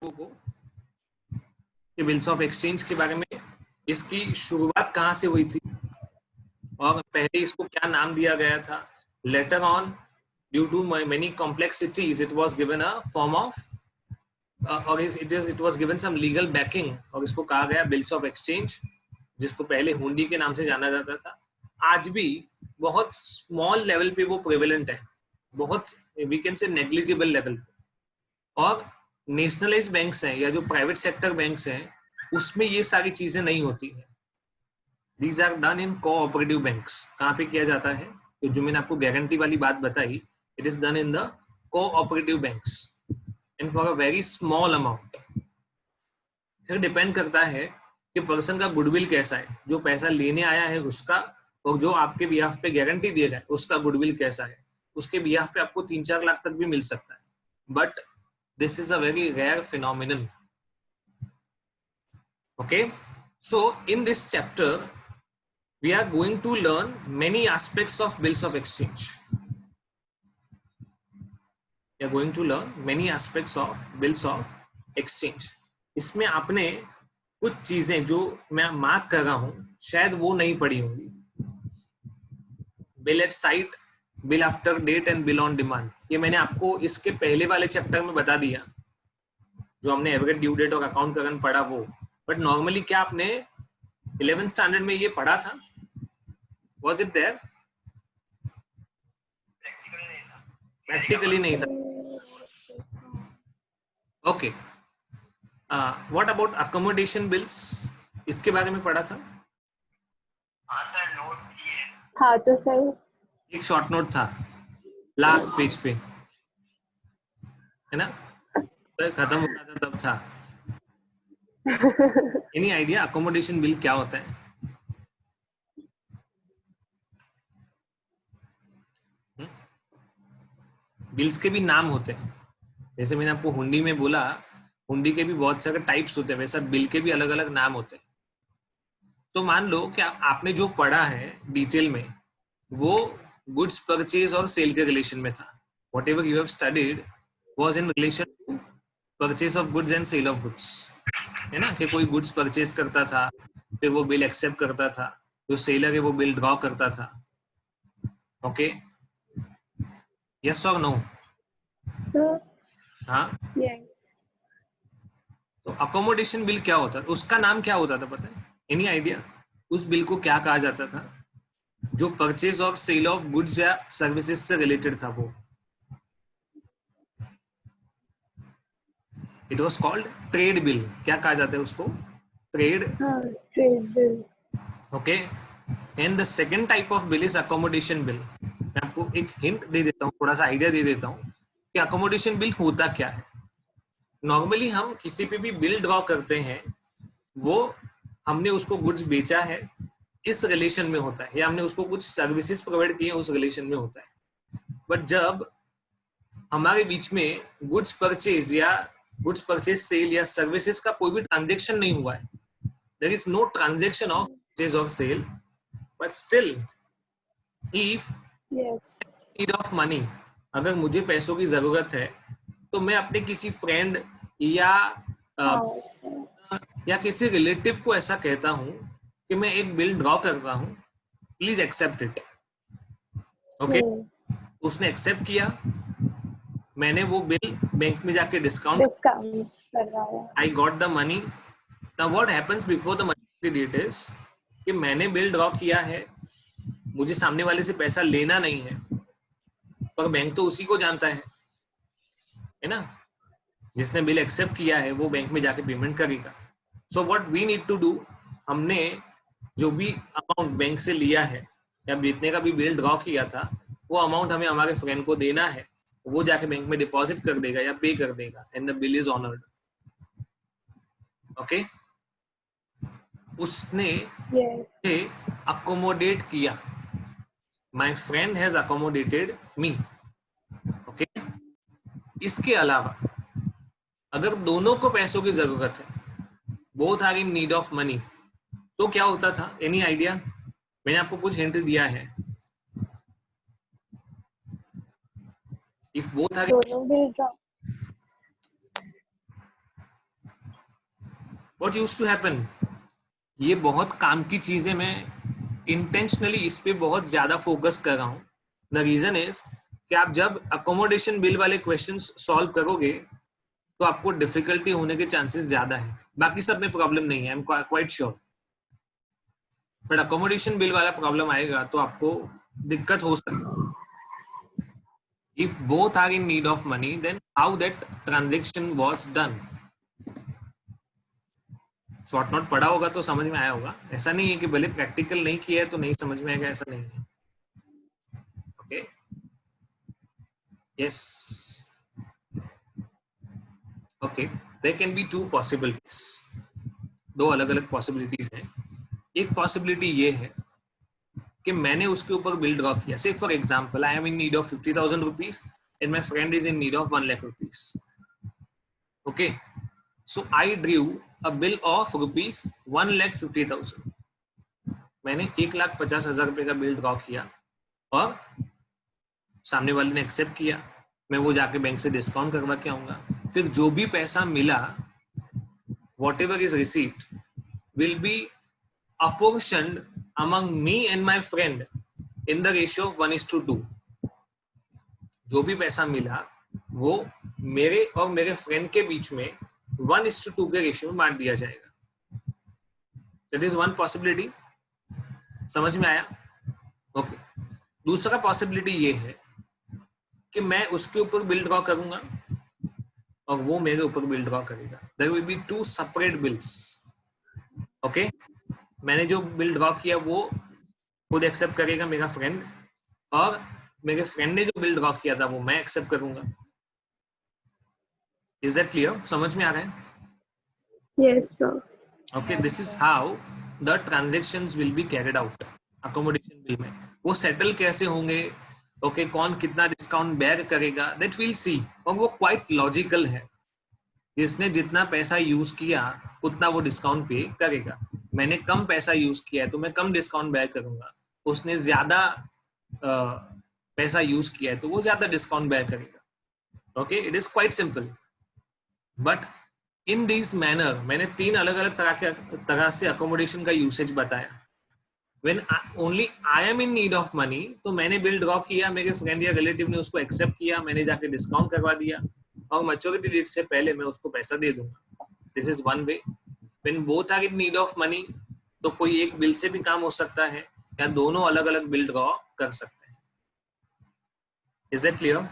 लोगों को कि बिल्स ऑफ एक्सचेंज के बारे में, इसकी शुरुआत कहाँ से हुई थी और पहले इसको क्या नाम दिया गया था. Later on, due to many complexities, it was given a form of और it was given some legal backing और इसको कहा गया बिल्स ऑफ एक्सचेंज, जिसको पहले हुंडी के नाम से जाना जाता था. आज भी बहुत स्मॉल लेवल पे वो प्रेवलेंट है, बहुत we can say negligible level पे. और नेशनलाइज बैंक्स हैं या जो प्राइवेट सेक्टर बैंक्स हैं उसमें ये सारी चीजें नहीं होती है. These are done in cooperative banks. कहाँ पे किया जाता है? तो जो मैंने आपको गारंटी वाली बात बताई, it is done in the cooperative banks and for a very small amount. फिर डिपेंड करता है कि पर्सन का गुडविल कैसा है, जो पैसा लेने आया है उसका, और जो आपके बिहाफ पे गारंटी दिएगा है उसका गुडविल कैसा है. उसके बिहाफ पे आपको 3-4 लाख तक भी मिल सकता है, but this is a very rare phenomenon. Okay, so in this chapter we are going to learn many aspects of bills of exchange. We are going to learn many aspects of bills of exchange. इसमें आपने कुछ चीजें जो मैं mark कर रहा हूं शायद वो नहीं पढ़ी होंगी. Bill at sight, bill after date and bill on demand, ये मैंने आपको इसके पहले वाले चैप्टर में बता दिया, जो हमने एवरेज ड्यू डेट और अकाउंट करंट पढ़ा वो. बट नॉर्मली क्या आपने 11th स्टैंडर्ड में ये पढ़ा था? Was it there? प्रैक्टिकली नहीं था. Okay, what about accommodation bills, इसके बारे में पढ़ा था? हाँ तो सही, एक शॉर्ट नोट था लास्ट पेज पे, है ना? तो खत्म हो रहा था तब था. एनी आइडिया अकोमोडेशन बिल क्या होता है? बिल्स के भी नाम होते हैं. जैसे मैंने आपको हुंडी में बोला, हुंडी के भी बहुत सारे टाइप्स होते हैं, वैसा बिल के भी अलग अलग नाम होते हैं. तो मान लो कि आपने जो पढ़ा है डिटेल में वो गुड्स परचेज और सेल के रिलेशन में था. Whatever you have studied was in relation to purchase of goods and sale of goods, है ना? कि कोई गुड्स परचेज करता था, फिर वो बिल एक्सेप्ट करता था, जो सेलर है वो बिल ड्रॉ करता था. ओके, यस और नो? हाँ. यस. तो अकोमोडेशन बिल क्या होता है? उसका नाम क्या होता था पता है? एनी आइडिया उस बिल को क्या कहा जाता था जो परचेज और सेल ऑफ गुड्स या सर्विसेज से रिलेटेड था? वो it was called trade bill. क्या कहा जाता है उसको? Trade bill. Okay, and the second type of bill is accommodation bill. मैं आपको एक हिंट दे देता हूँ, थोड़ा सा आइडिया दे देता हूँ कि अकोमोडेशन बिल होता क्या है. नॉर्मली हम किसी पे भी बिल ड्रॉ करते हैं, वो हमने उसको गुड्स बेचा है इस रिलेशन में होता है, या हमने उसको कुछ सर्विसेज प्रोवाइड किए उस रिलेशन में होता है. बट जब हमारे बीच में गुड्स परचेज या गुड्स परचेज सेल या सर्विसेज का कोई भी ट्रांजेक्शन नहीं हुआ है, there is no transaction of purchase और sale, but still if need of money, अगर मुझे पैसों की जरूरत है तो मैं अपने किसी फ्रेंड या किसी रिलेटिव को ऐसा कहता हूं कि मैं एक बिल ड्रॉ करता हूं, प्लीज एक्सेप्ट इट. ओके, उसने एक्सेप्ट किया, मैंने वो बिल बैंक में जाके डिस्काउंट करवाया, I got the money. Now what happens before the money date is कि मैंने बिल ड्रॉ किया है, मुझे सामने वाले से पैसा लेना नहीं है, पर बैंक तो उसी को जानता है ना? जिसने बिल एक्सेप्ट किया है वो बैंक में जाके पेमेंट करेगा. So what we need to do, हमने जो भी अमाउंट बैंक से लिया है या जितने का भी बिल ड्रॉ किया था, वो अमाउंट हमें हमारे फ्रेंड को देना है, वो जाके बैंक में डिपॉजिट कर देगा या पे कर देगा, and the bill is honoured. Okay, उसने अकोमोडेट किया, my friend has accommodated me. Okay, इसके अलावा अगर दोनों को पैसों की जरूरत है, both are in need of money, तो क्या होता था? Any idea? मैंने आपको कुछ हिंट दिया है. If both are, what used to happen, ये बहुत काम की चीजें, मैं इंटेंशनली इस पे बहुत ज्यादा फोकस कर रहा हूँ। द रीजन इज कि आप जब अकोमोडेशन बिल वाले क्वेश्चंस सॉल्व करोगे तो आपको डिफिकल्टी होने के चांसेस ज्यादा है। बाकी सब में प्रॉब्लम नहीं है, I am quite sure, but accommodation bill वाला प्रॉब्लम आएगा तो आपको दिक्कत हो सकती है। If both are in need of money, then how that transaction was done? Short note पढ़ा होगा तो समझ में आया होगा। ऐसा नहीं है कि भले प्रैक्टिकल नहीं किया है तो नहीं समझ में आएगा, ऐसा नहीं है। Okay, yes, okay, there can be two possibilities, दो अलग अलग पॉसिबिलिटीज हैं। एक पॉसिबिलिटी ये है कि मैंने उसके ऊपर बिल ड्रॉ किया। से for example, I am in need of 50,000 rupees and my friend is in need of 1 lakh rupees. Okay, so I drew a bill of rupees 1,50,000। मैंने 1,50,000 रुपए का बिल ड्रॉ किया और सामने वाले ने एक्सेप्ट किया। मैं वो जाके बैंक से डिस्काउंट करवा के आऊंगा। फिर जो भी पैसा मिला, whatever is received will be apportioned among me and my friend in the ratio of 1:2। जो भी पैसा मिला वो मेरे और मेरे फ्रेंड के बीच में 1:2 के रेशियो में बांट दिया जाएगा। That is one possibility. समझ में आया? ओके। दूसरा पॉसिबिलिटी ये है कि मैं उसके ऊपर बिल ड्रॉ करूंगा और वो मेरे ऊपर बिल ड्रॉ करेगा। There will be two separate bills. Okay, मैंने जो बिल ड्रॉ किया वो खुद एक्सेप्ट करेगा मेरा फ्रेंड, और मेरे फ्रेंड ने जो बिल ड्रॉ किया था वो मैं एक्सेप्ट करूंगा। Is that clear? समझ में आ रहा है? Yes, sir. Okay, this is how the transactions will be carried out accommodation bill में। वो सेटल कैसे होंगे, ओके, कौन कितना डिस्काउंट बेयर करेगा, दैट विल सी। और वो क्वाइट लॉजिकल है। जिसने जितना पैसा यूज किया उतना वो डिस्काउंट पे करेगा। मैंने कम पैसा यूज किया है तो मैं कम डिस्काउंट बेयर करूंगा। उसने ज्यादा पैसा यूज किया है तो वो ज्यादा डिस्काउंट बेयर करेगा। Okay, it is quite simple. But in this manner मैंने 3 अलग अलग तरह से अकोमोडेशन का यूसेज बताया। When only I am in need of money, तो मैंने बिल ड्रॉ किया, मेरे फ्रेंड या रिलेटिव ने उसको एक्सेप्ट किया, मैंने जाके डिस्काउंट करवा दिया और मैच्योरिटी डेट से पहले मैं उसको पैसा दे दूंगा। This is one way. When both are in need of money, तो कोई एक बिल से भी काम हो सकता है या दोनों अलग अलग बिल ड्रॉ कर सकते हैं। Is that clear?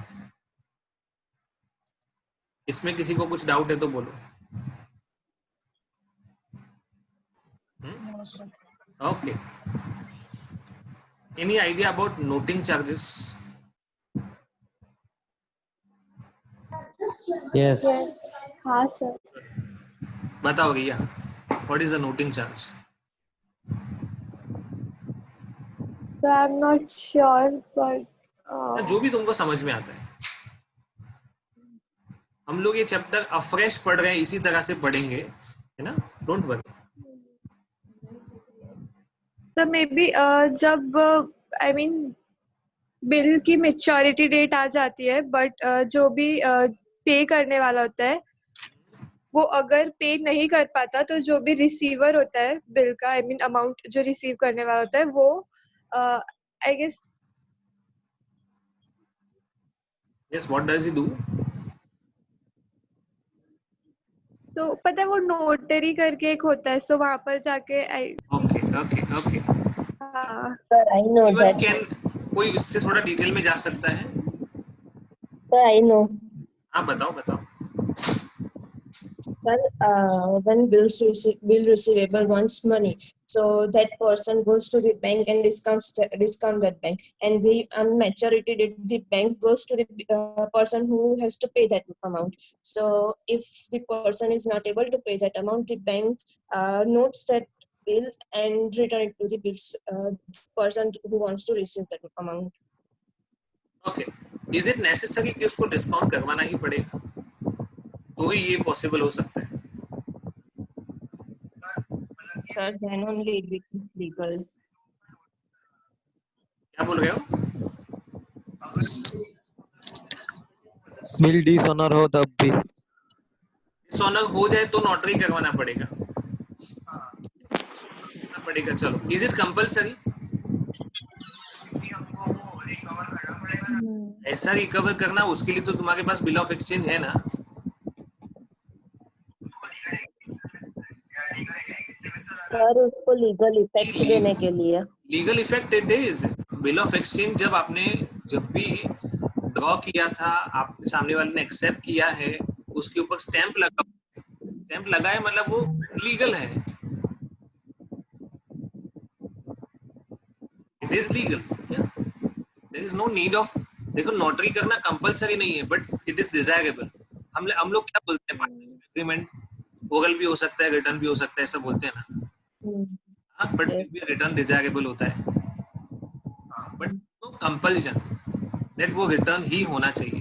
इसमें किसी को कुछ डाउट है तो बोलो। Okay, any idea about noting charges? Yes. Yes. हाँ sir. बताओ भैया, what is a noting charge? So I'm not sure, but जो भी तुमको समझ में आता है। हम लोग ये चैप्टर अफ्रेश पढ़ रहे हैं, इसी तरह से पढ़ेंगे, है ना? Don't worry. so maybe जब I mean बिल की मेच्योरिटी डेट आ जाती है, बट जो भी पे करने वाला होता है वो अगर पे नहीं कर पाता तो जो भी रिसीवर होता है बिल का, आई मीन अमाउंट जो रिसीव करने वाला होता है वो I guess yes, what does he do? तो पता है वो नोटरी करके एक होता है, सो वहां पर जाके ओके ओके ओके, हाँ Sir, I know even that. Can कोई इससे थोड़ा डिटेल में जा सकता है? Sir, I know. हाँ, बताओ बताओ। Sir, when bill receivable wants money, so that person goes to the bank and discount that bank, and the on maturity date the bank goes to the person who has to pay that amount. So if the person is not able to pay that amount, the bank notes that bill and return it to the bills person who wants to receive that amount. Okay, is it necessary कि उसको discount करवाना ही पड़ेगा? तो ही ये possible हो सकता है। Sir, then only it becomes legal. क्या बोल रहे हो? बिल डिसऑनर हो तब भी। डिसऑनर हो जाए तो नोटरी करवाना पड़ेगा। पड़ेगा। चलो, इज इट कंपल्सरी? ऐसा रिकवर करना, उसके लिए तो तुम्हारे पास बिल ऑफ एक्सचेंज है ना। सर उसको लीगल इफेक्ट देने के लिए। Legal effect it is. Bill of exchange जब भी ड्रॉ किया था, आपके सामने वाले ने एक्सेप्ट किया है, उसके ऊपर स्टैंप लगा है, मतलब वो लीगल है, it is legal. There is no need of, देखो नोटरी करना कंपलसरी नहीं है, बट इट इज डिजायरेबल। हम लोग क्या बोलते हैं, पार्टनरशिप एग्रीमेंट ओरल भी हो सकता है, रिटर्न भी हो सकता है, ऐसा बोलते हैं ना। हाँ, बट रिटर्न डिजायरेबल होता है, बट नो कंपल्शन दैट वो रिटर्न ही होना चाहिए।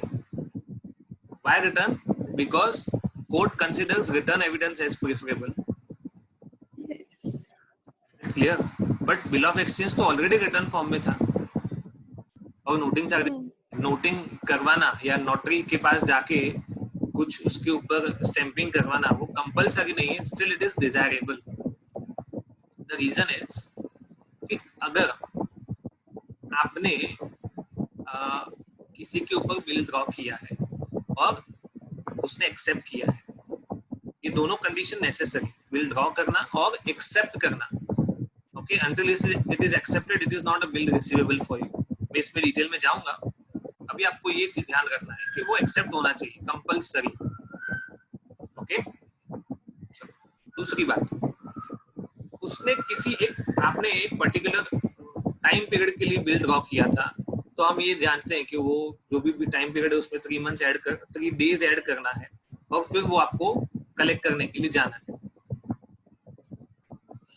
Why written? Because court considers written evidence as preferable. Clear? But bill of exchange तो ऑलरेडी रिटर्न फॉर्म में था, और नोटिंग करवाना या नोटरी के पास जाके कुछ उसके ऊपर स्टैंपिंग करवाना वो कंपलसरी नहीं है, still it is desirable. The reason is कि अगर आपने किसी के ऊपर बिल ड्रॉ किया है और उसने एक्सेप्ट किया है, ये दोनों कंडीशन नेसेसरी, बिल ड्रॉ करना और एक्सेप्ट करना। Okay, until it is accepted, it is not a bill receivable for you. मैं इसमें डिटेल में जाऊंगा, अभी आपको ये ध्यान रखना है कि वो एक्सेप्ट होना चाहिए, कंपलसरी। ओके, दूसरी बात, उसने आपने एक पर्टिकुलर टाइम पीरियड के लिए बिल ड्रॉ किया था, तो हम ये जानते हैं कि वो जो भी टाइम पीरियड है उसमें 3 डेज ऐड करना है, और फिर वो आपको कलेक्ट करने के लिए जाना है।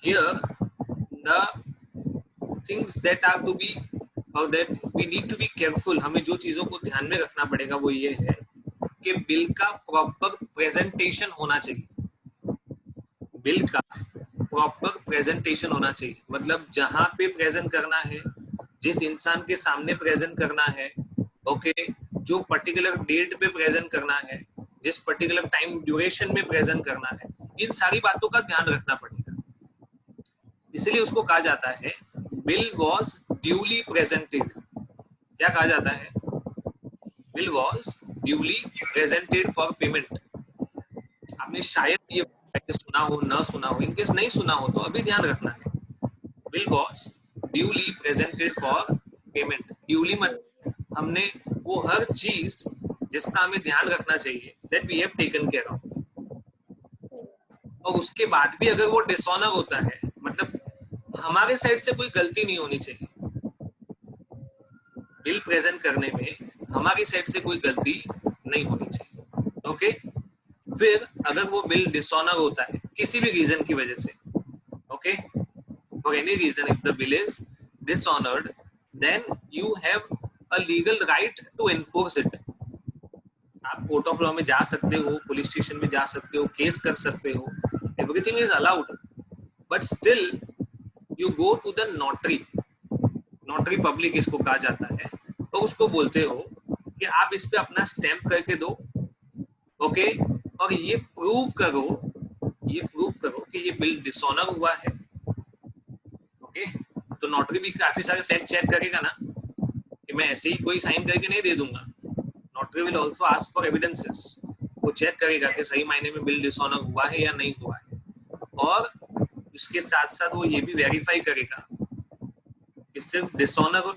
Here the things that are to be, or that we need to be careful, हमें जो चीजों को ध्यान में रखना पड़ेगा वो ये है कि बिल का प्रॉपर प्रेजेंटेशन होना चाहिए। बिल का प्रॉपर प्रेजेंटेशन होना चाहिए, मतलब जहां पे प्रेजेंट करना है, जिस इंसान के सामने प्रेजेंट करना है, ओके, जो पर्टिकुलर डेट पे प्रेजेंट करना है, जिस पर्टिकुलर टाइम ड्यूरेशन में प्रेजेंट करना है, इन सारी बातों का ध्यान रखना पड़ेगा। इसलिए उसको कहा जाता है बिल वॉज ड्यूली प्रेजेंटेड। क्या कहा जाता है? Bill was duly presented for payment. आपने शायद ये सुना हो, ना सुना हो, इनकेस नहीं सुना हो तो अभी ध्यान रखना है। Bill was duly presented for payment. Duly मतलब हमने वो हर चीज जिसका हमें ध्यान रखना चाहिए, that we have taken care of, और उसके बाद भी अगर वो डिसऑनर होता है, मतलब हमारे साइड से कोई गलती नहीं होनी चाहिए, बिल प्रेजेंट करने में हमारी साइड से कोई गलती नहीं होनी चाहिए। ओके, फिर अगर वो बिल डिसऑनर होता है किसी भी रीजन की वजह से, okay, for any reason, if the bill is dishonoured, then you have a legal right to enforce it. आप कोर्ट ऑफ लॉ में जा सकते हो, पुलिस स्टेशन में जा सकते हो, केस कर सकते हो, everything is allowed, but still you go to the notary public इसको कहा जाता है, तो उसको बोलते हो कि आप इस पे अपना स्टैंप करके दो, ओके, और ये प्रूव करो कि ये बिल डिसऑनर हुआ है। ओके, तो नोटरी भी काफी सारे फैक्ट चेक करेगा ना, कि मैं ऐसे ही कोई साइन करके नहीं दे दूंगा। Notary will also ask for evidences, वो चेक करेगा कि सही मायने में बिल डिसऑनर हुआ है या नहीं हुआ है, और उसके साथ साथ वो ये भी वेरीफाई करेगा कि सिर्फ डिसऑनर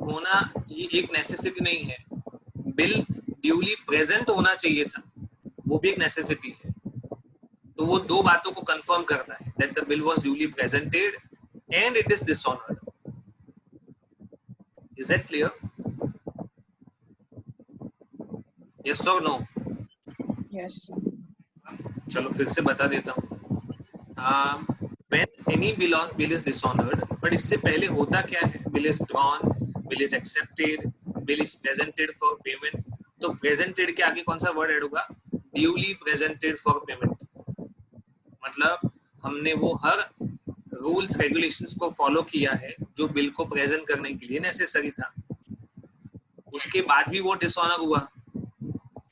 होना ये एक नेसेसिटी नहीं है, बिल ड्यूली प्रेजेंट होना चाहिए था, वो भी एक नेसेसिटी है। तो वो दो बातों को कंफर्म करता है, that the bill was duly presented and it is dishonoured. Is that clear? Yes और नो? यस। चलो फिर से बता देता हूँ। When any bill is dishonored, but इससे पहले होता क्या है? Bill is drawn, bill is accepted, bill is presented for payment. तो presented के आगे कौन सा वर्ड ऐड होगा? Duly presented for payment. मतलब हमने वो हर रूल्स रेगुलेशंस को फॉलो किया है जो बिल को प्रेजेंट करने के लिए नेसेसरी था, उसके बाद भी वो डिसऑनर हुआ।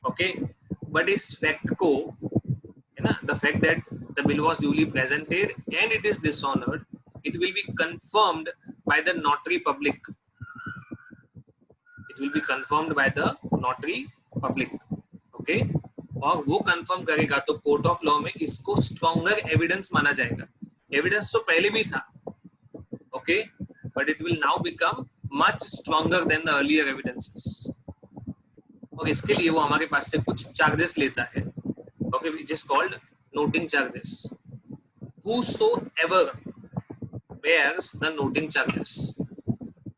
ओके, बट इस फैक्ट को, है ना, the fact that the bill was duly presented and it is dishonored, it will be confirmed by the notary public. It will be confirmed by the notary public. Okay? और वो confirm करेगा तो court of law में इसको stronger evidence माना जाएगा. Evidence तो पहले भी था, okay, but it will now become much stronger than the earlier evidences. और इसके लिए वो हमारे पास से कुछ चार्जेस लेता है, okay, which is called noting charges. Whosoever bears the noting charges,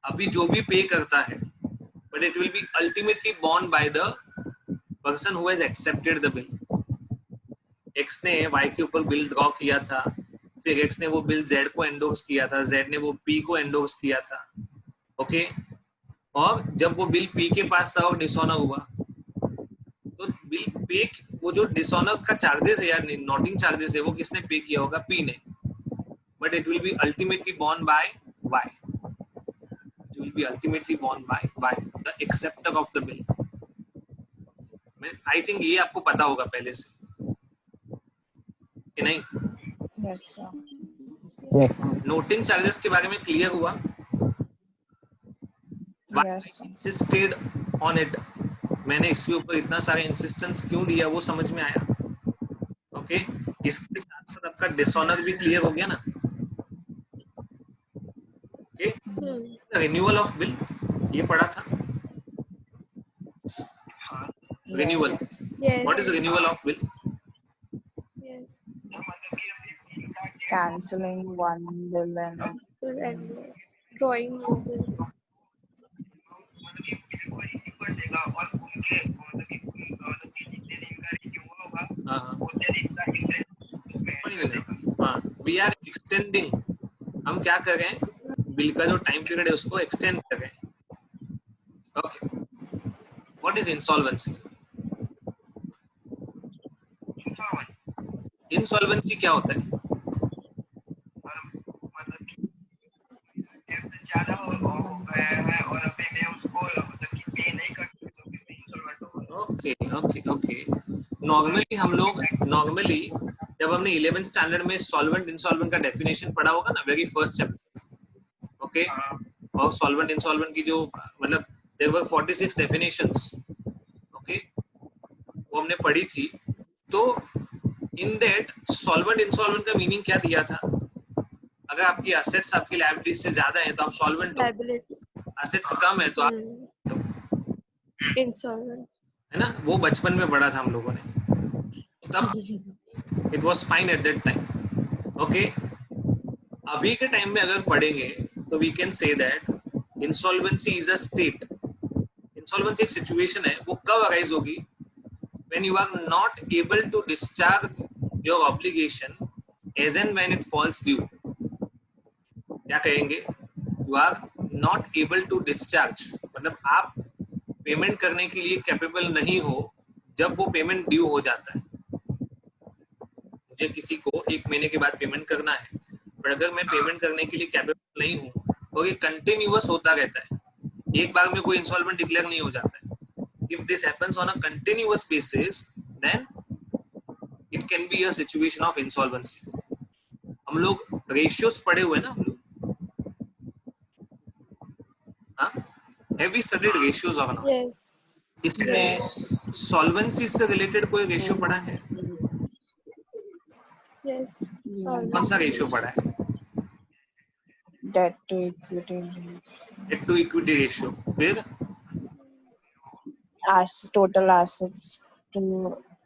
अभी जो भी पे करता है, but it will be ultimately borne by the person who has accepted the bill. X ने Y के ऊपर बिल ड्रॉ किया था, फिर X ने वो बिल Z को एंडोर्स किया था, Z ने वो P को एंडोर्स किया था, ओके. और जब वो बिल P के पास था और डिसऑनर हुआ, तो बिल पे, वो जो डिसऑनर का चार्जेस है या नोटिंग चार्जेस है, वो किसने पे किया होगा? P ने. But it will be ultimately borne by Y. It will be ultimately borne by the acceptor of the bill. I think ये आपको पता होगा पहले से कि नहीं? Yes, sir. नोटिंग चार्जेस के बारे में क्लियर हुआ? Yes, sir. Insisted on it. मैंने इसके ऊपर इतना सारा इंसिस्टेंस क्यों दिया वो समझ में आया? ओके. इसके साथ साथ आपका डिसऑनर भी क्लियर हो गया ना? ओके. रिन्यूअल ऑफ बिल ये पढ़ा था. Renewal. Yes. What is renewal of bill? Yes. Canceling one bill and Bill and yes. Drawing new bill. We are extending. हम क्या कर रहे हैं? बिल का जो टाइम पीरियड है उसको एक्सटेंड कर रहे हैं. Okay. What is insolvency? Insolvency क्या होता है? Okay okay okay. नॉर्मली जब हमने 11th स्टैंडर्ड में सॉल्वेंट इंसॉल्वेंट का डेफिनेशन पढ़ा होगा ना, वेरी फर्स्ट चैप्टर, ओके, और सॉल्वेंट इंसॉल्वेंट की जो मतलब देयर वर 46 डेफिनेशंस, ओके, वो हमने पढ़ी थी. तो इन दैट सॉल्वेंट इंसॉल्वेंट का मीनिंग क्या दिया था? अगर आपकी एसेट्स आपकी लायबिलिटीज से ज्यादा है तो आप सॉल्वेंट हो. Liability. एसेट्स कम है तो आप Insolvent. है ना. वो बचपन में पढ़ा था हम लोगों ने, तब it was fine at that time. Okay. अभी के टाइम में अगर पढ़ेंगे तो we can say that insolvency is a state. Insolvency एक सिचुएशन है. वो कब अराइज होगी? When you are not able to discharge your obligation as and when it falls due. क्या कहेंगे? You are not able to discharge, मतलब आप payment करने के लिए कैपेबल नहीं हो जब वो पेमेंट ड्यू हो जाता है. मुझे किसी को 1 महीने के बाद पेमेंट करना है, पर अगर मैं पेमेंट करने के लिए कैपेबल नहीं हूँ और ये कंटिन्यूअस होता रहता है, एक बार में कोई इंसॉल्वेंट डिक्लेयर नहीं हो जाता है. If this happens on a continuous basis then it can be a situation of insolvency. हम लोग रेशियोज पढ़े हुए ना, हम लोग, हाँ, हैव वी स्टडीड रेशियोज और नॉट? Yes. इसमें सॉल्वेंसी से रिलेटेड कोई रेशियो पढ़ा है? Yes. कौन सा रेशियो पढ़ा है? debt to equity, debt to equity ratio. फिर as total assets to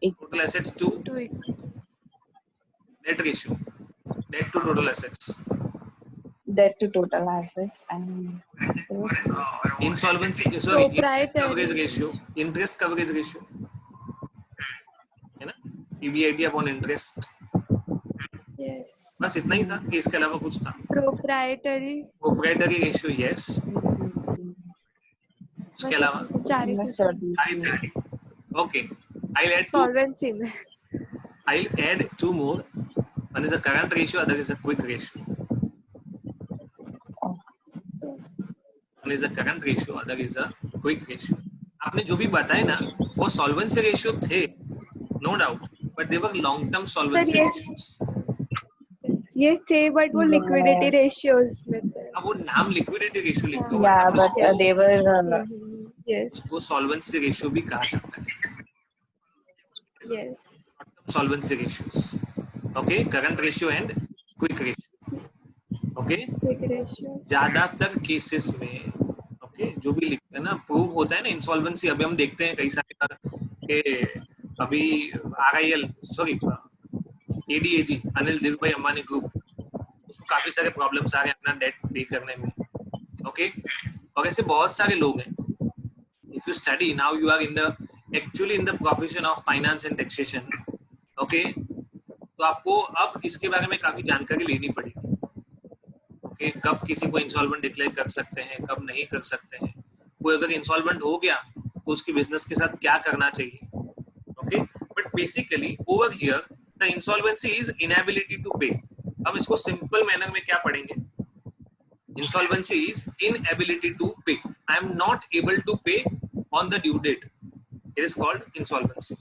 total assets to To equity. Debt ratio. Debt to total assets. debt to total assets and insolvency, sorry, Proprietary. Coverage ratio, interest coverage ratio है ना, PBIT upon interest. Yes. बस इतना ही था कि इसके अलावा कुछ था? Proprietary. Proprietary ratio, yes. उसके अलावा 40%. ओके, I'll add Solvency में. I'll add 2 more. One is a current ratio, other is a quick ratio. So, One is a current ratio, other is a quick ratio. आपने जो भी बताया ना वो solvency ratio थे, no doubt, but they were long term solvency Sir, ratios. yes. ये थे but वो लिक्विडिटी Yes. रेशियोज में थे. अब वो नाम लिक्विडिटी रेशियो लिखा हुआ Yeah, है, but they were Yes. उसको सॉल्वेंसी रेशियो भी कहा जाता है. Yes. Solvency ratios. Okay, current ratio and quick ratio. Okay, Quick ratio. ज्यादातर केसेस में okay, जो भी लिखते हैं ना प्रूव होता है ना इंसॉल्वेंसी. अभी हम देखते हैं कई सारे के अभी RIL sorry ADAG Anil Dhirubhai Ambani group, उसको काफी सारे प्रॉब्लम्स आ रहे हैं अपना डेट पे करने में. ओके, और ऐसे बहुत सारे लोग हैं. If you study now, you are in the actually in the profession of finance and taxation. Okay, तो आपको अब इसके बारे में काफी जानकारी लेनी पड़ेगी. ओके, कब किसी को इंसॉल्वेंट डिक्लेयर कर सकते हैं, कब नहीं कर सकते हैं. कोई अगर इंसॉल्वेंट हो गया तो उसकी बिजनेस के साथ क्या करना चाहिए. Okay, but basically over here the insolvency is inability to pay. हम इसको सिंपल मैनर में क्या पढ़ेंगे? Insolvency is inability to pay. I am not able to pay on the due date. It is called insolvency.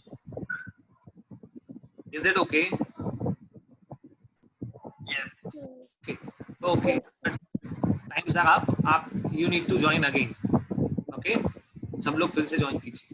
Is it okay? Yeah. Okay. Okay. Times are up. आप you need to join again. Okay. सब लोग फिर से join कीजिए.